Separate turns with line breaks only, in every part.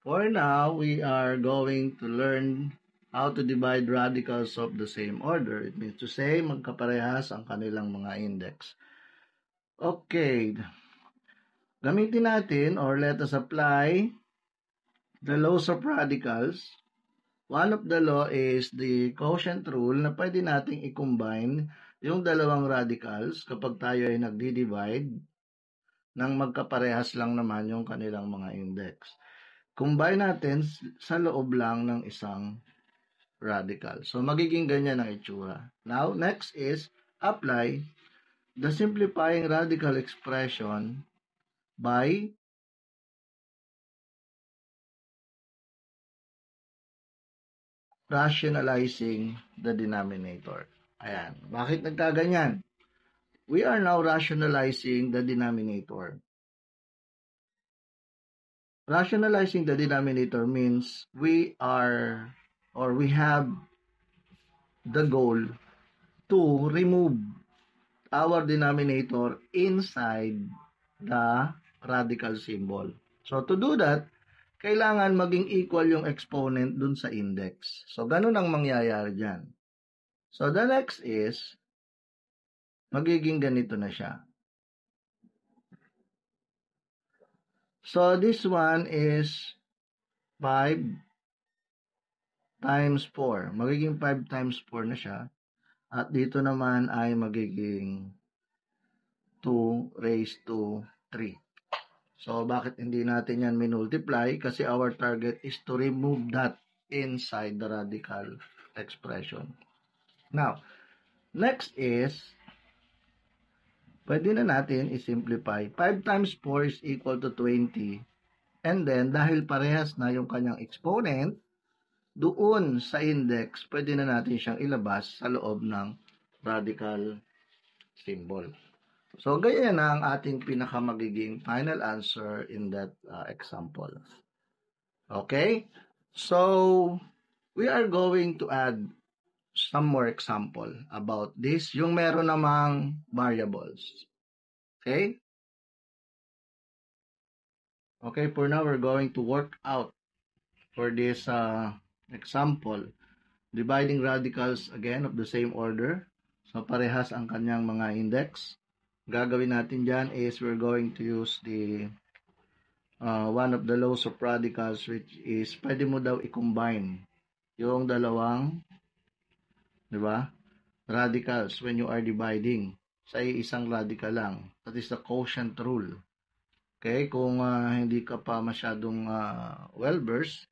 For now, we are going to learn how to divide radicals of the same order. It means to say, magkaparehas ang kanilang mga index. Okay. Gamitin natin or let us apply the laws of radicals. One of the law is the quotient rule na pwede nating i-combine yung dalawang radicals kapag tayo ay nagdi-divide nang magkaparehas lang naman yung kanilang mga index. Combine natin sa loob lang ng isang radical. So, magiging ganyan ang itsura. Now, next is apply the simplifying radical expression by rationalizing the denominator. Ayan. Bakit nagkaganyan? We are now rationalizing the denominator. Rationalizing the denominator means we have the goal to remove our denominator inside the radical symbol. So to do that, kailangan maging equal yung exponent dun sa index. So ganun ang mangyayari dyan. So the next is, magiging ganito na siya. So this one is 5 times 4. Magiging 5 times 4 na siya. At dito naman ay magiging 2 raised to 3. So bakit hindi natin yan minultiply? Kasi our target is to remove that inside the radical expression. Now, next is, pwede na natin i-simplify. 5 times 4 is equal to 20. And then, dahil parehas na yung kanyang exponent, doon sa index, pwede na natin siyang ilabas sa loob ng radical symbol. So, ganyan na ang ating pinakamagiging final answer in that example. Okay? So, we are going to add some more example about this. Yung meron namang variables. Okay? Okay, for now, we're going to work out for this example. Dividing radicals, again, of the same order. So, parehas ang kanyang mga index. Gagawin natin dyan is we're going to use the one of the laws of radicals, which is pwede mo daw i-combine yung dalawang, di ba, radicals when you are dividing sa isang radical lang. That is the quotient rule. Okay, kung hindi ka pa masyadong well-versed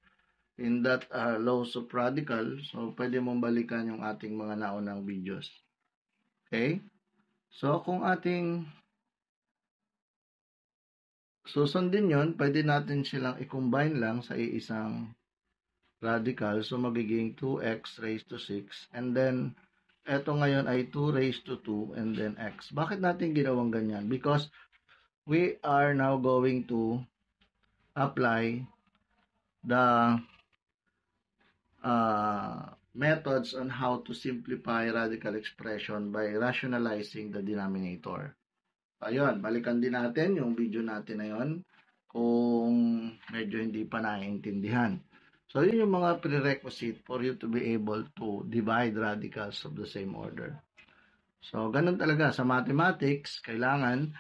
in that laws of radical, so pwede mong balikan yung ating mga naunang videos. Okay? So, kung ating susundin yon, pwede natin silang i-combine lang sa isang radical. So, magiging 2x raised to 6. And then, eto ngayon ay 2 raised to 2 and then x. Bakit natin ginawang ganyan? Because we are now going to apply the methods on how to simplify radical expression by rationalizing the denominator. Ayun, balikan din natin yung video natin na yun kung medyo hindi pa naiintindihan. So, yun yung mga prerequisite for you to be able to divide radicals of the same order. So, ganun talaga. Sa mathematics, kailangan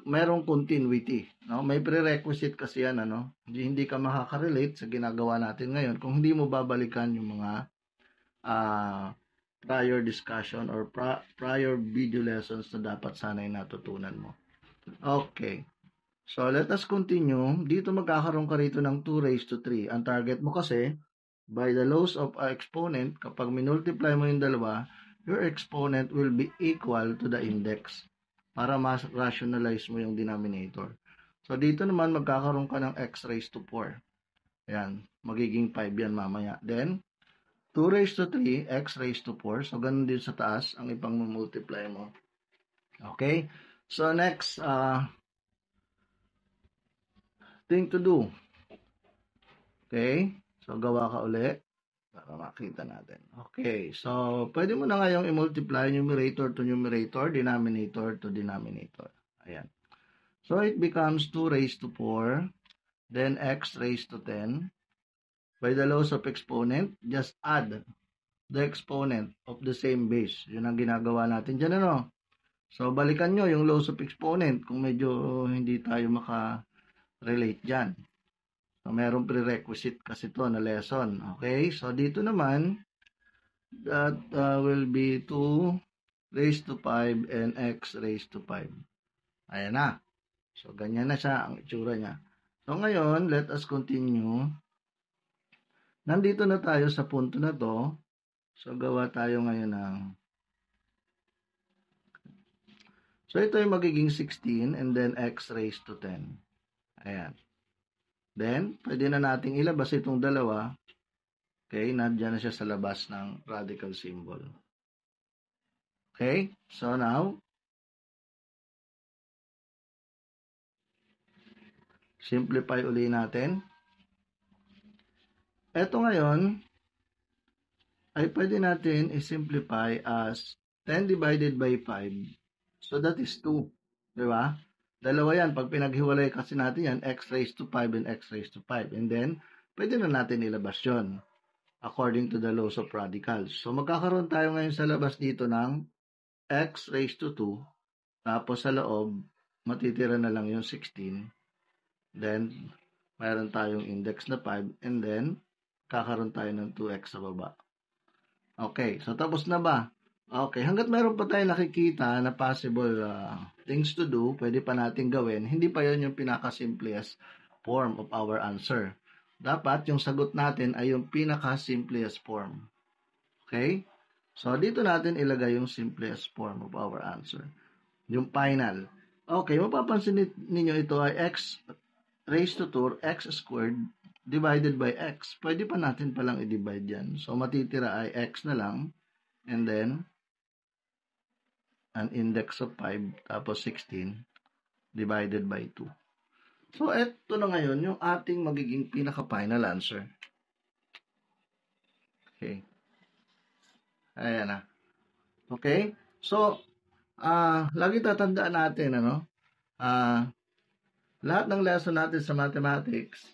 merong continuity. No? May prerequisite kasi yan. Hindi ka makaka-relate sa ginagawa natin ngayon kung hindi mo babalikan yung mga prior discussion or prior video lessons na dapat sana'y natutunan mo. Okay. So, let us continue. Dito magkakaroon ka rito ng 2 raised to 3. Ang target mo kasi, by the laws of exponent, kapag minultiply mo yung dalawa, your exponent will be equal to the index para mas rationalize mo yung denominator. So, dito naman magkakaroon ka ng x raised to 4. Ayan. Magiging 5 yan mamaya. Then, 2 raised to 3, x raised to 4. So, ganun din sa taas ang ipang multiply mo. Okay? So, next thing to do. Okay? So, gawa ka ulit para makita natin. Okay. So, pwede mo na ngayong i-multiply numerator to numerator, denominator to denominator. Ayan. So, it becomes 2 raised to 4 then x raised to 10. By the laws of exponent, just add the exponent of the same base. Yun ang ginagawa natin dyan, ano? So, balikan nyo yung laws of exponent kung medyo hindi tayo maka-relate dyan. So, merong prerequisite kasi to na lesson. Okay? So, dito naman, that will be 2 raised to 5 and x raised to 5. Ayan na. So, ganyan na siya ang itsura niya. So, ngayon, let us continue. Nandito na tayo sa punto na to. So, gawa tayo ngayon ng... So, ito yung magiging 16 and then x raised to 10. Ayan. Then, pwede na nating ilabas itong dalawa. Okay, nandiyan na siya sa labas ng radical symbol. Okay, so now, simplify uli natin. Ito ngayon, ay pwede natin i-simplify as 10 divided by 5. So that is 2. Diba? Dalawa yan. Pag pinaghiwalay kasi natin yan, x raised to 5 and x raised to 5. And then, pwede na natin ilabas yun according to the laws of radicals. So magkakaroon tayo ngayon sa labas dito ng x raised to 2. Tapos sa loob, matitira na lang yung 16. Then, mayroon tayong index na 5. And then, kakaroon tayo ng 2x sa baba. Okay, so tapos na ba? Okay, hanggat meron pa tayong nakikita na possible things to do, pwede pa natin gawin, hindi pa yon yung pinaka-simplest form of our answer. Dapat yung sagot natin ay yung pinaka-simplest form. Okay? So, dito natin ilagay yung simplest form of our answer. Yung final. Okay, mapapansin ninyo ito ay x raised to 2, x squared, divided by x. Pwede pa natin palang i-divide yan. So, matitira ay x na lang. And then, an index of 5, tapos 16, divided by 2. So, eto na ngayon yung ating magiging pinaka-final answer. Okay. Ayan na. Okay? So, lagi tatandaan natin, lahat ng lesson natin sa mathematics,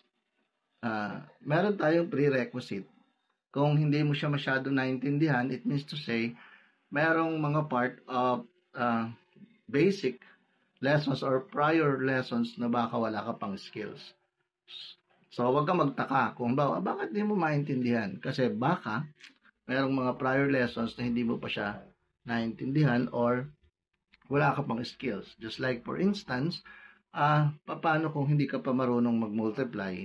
meron tayong prerequisite. Kung hindi mo siya masyado naintindihan, it means to say, merong mga part of basic lessons or prior lessons na baka wala ka pang skills. So, wag kang magtaka kung bakit hindi mo maintindihan. Kasi baka, merong mga prior lessons na hindi mo pa siya naintindihan or wala ka pang skills. Just like, for instance, paano kung hindi ka pa marunong mag-multiply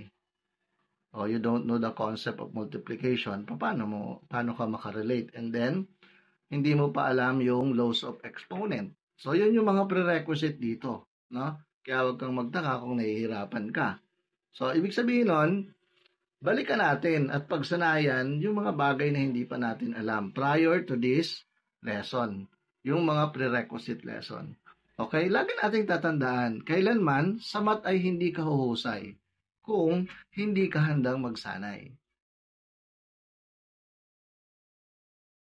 o you don't know the concept of multiplication, paano ka makarelate? And then, hindi mo pa alam yung laws of exponent. So, yun yung mga prerequisite dito. No? Kaya huwag kang magtaka kung nahihirapan ka. So, ibig sabihin nun, balikan natin at pagsanayan yung mga bagay na hindi pa natin alam prior to this lesson. Yung mga prerequisite lesson. Okay? Lagi nating tatandaan, kailanman, sa math ay hindi ka huhusay kung hindi ka handang magsanay.